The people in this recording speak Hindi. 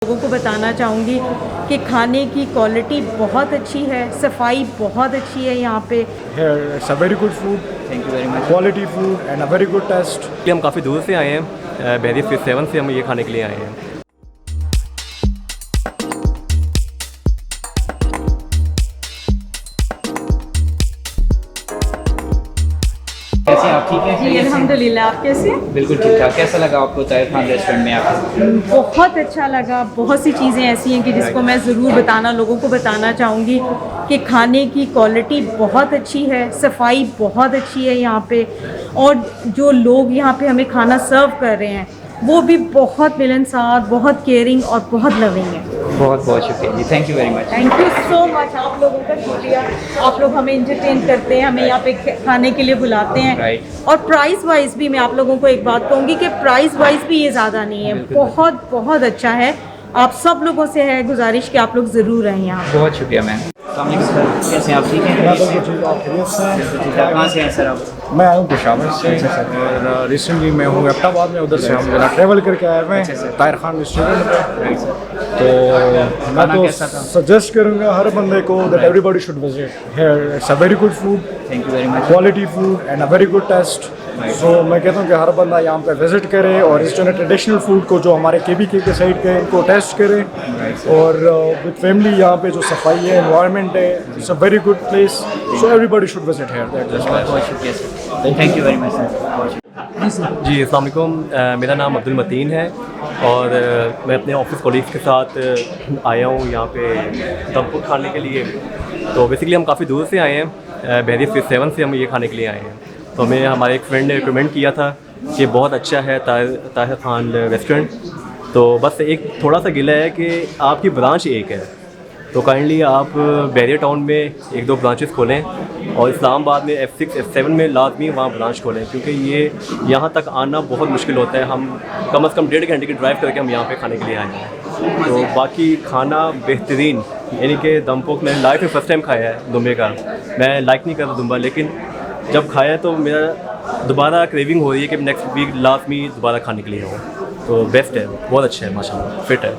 लोगों को बताना चाहूँगी कि खाने की क्वालिटी बहुत अच्छी है, सफाई बहुत अच्छी है यहाँ पे। Here it's a very good food, thank you very much. quality food and a very good taste. हम काफ़ी दूर से आए हैं, बहरी फिश 7 से हम ये खाने के लिए आए हैं। कैसे हैं आप? ठीक है जी अल्हम्दुलिल्लाह, आप कैसे? बिल्कुल ठीक ठाक। कैसा लगा आपको ताहिर खान रेस्टोरेंट में आकर? बहुत अच्छा लगा। बहुत सी चीज़ें ऐसी हैं कि जिसको मैं ज़रूर लोगों को बताना चाहूँगी कि खाने की क्वालिटी बहुत अच्छी है, सफाई बहुत अच्छी है यहाँ पे, और जो लोग यहाँ पे हमें खाना सर्व कर रहे हैं वो भी बहुत मिलनसार, बहुत केयरिंग और बहुत लविंग है। बहुत बहुत शुक्रिया जी, thank you very much. Thank you so much, आप लोगों का शुक्रिया। आप लोग हमें इंटरटेन करते हैं, हमें यहाँ पे खाने के लिए बुलाते हैं। Right. और प्राइस वाइज भी मैं आप लोगों को एक बात कहूँगी कि प्राइस वाइज भी ये ज़्यादा नहीं है, बहुत बहुत अच्छा है। आप सब लोगों से है गुजारिश कि आप लोग ज़रूर रहें यहाँ। बहुत शुक्रिया मैम। सर कैसे हैं आप? ठीक हैं? मैं बिल्कुल ठीक, आप खैरियत से हैं? ठीक है। कहाँ से हैं सर आप? मैं आया हूँ पेशावर से और रिसेंटली मैं हूँ एबटाबाद में, उधर से हम जना ट्रैवल करके आए हुए हैं ताहिर खान रेस्टोरेंट में। Right sir. तो मैं खाना तो कैसा था? सजेस्ट करूँगा हर बंदे को that everybody should visit here. It's a very good food, thank you very much. Quality food and a very good taste. So मैं कहता हूँ कि हर बंदा यहाँ पे विजिट करे और इस जो ट्रेडिशनल फूड को जो हमारे KBK के साइड के इनको टेस्ट करे, और विद फैमिली यहाँ पे जो सफाई है, एनवायरनमेंट है, it's a very good place. So everybody should visit here. बहुत बहुत शुक्रिया sir, thank you very much sir. बहुत शुक्रिया। जी अस्सलाम वालेकुम, मेरा नाम अब्दुल मतीन है और मैं अपने ऑफिस कोलीग्स के साथ आया हूँ यहाँ पे दम फूड खाने के लिए। तो बेसिकली हम काफ़ी दूर से आए हैं, बहरी फिश 7 से हम ये खाने के लिए आए हैं। तो हमें हमारे एक फ्रेंड ने रिकमेंड किया था कि बहुत अच्छा है ताहिर खान रेस्टोरेंट। तो बस एक थोड़ा सा गिला है कि आपकी ब्रांच एक है, तो काइंडली आप बैरियर टाउन में 1-2 ब्रांचेस खोलें और इस्लामाबाद में F6 F7 में लाजमी वहाँ ब्रांच खोलें, क्योंकि ये यहाँ तक आना बहुत मुश्किल होता है। हम कम से कम 1.5 घंटे की ड्राइव करके हम यहाँ पे खाने के लिए आए हैं। तो बाकी खाना बेहतरीन, यानी कि दम पोक मैंने लाइफ में फ़र्स्ट टाइम खाया है दुम्बे का। मैं लाइक नहीं करता दुम्बा, लेकिन जब खाया तो मेरा दोबारा क्रेविंग हो रही है कि नेक्स्ट वीक लाजमी दोबारा खाने के लिए हो। तो बेस्ट है, बहुत अच्छा है, माशाल्लाह फिट है।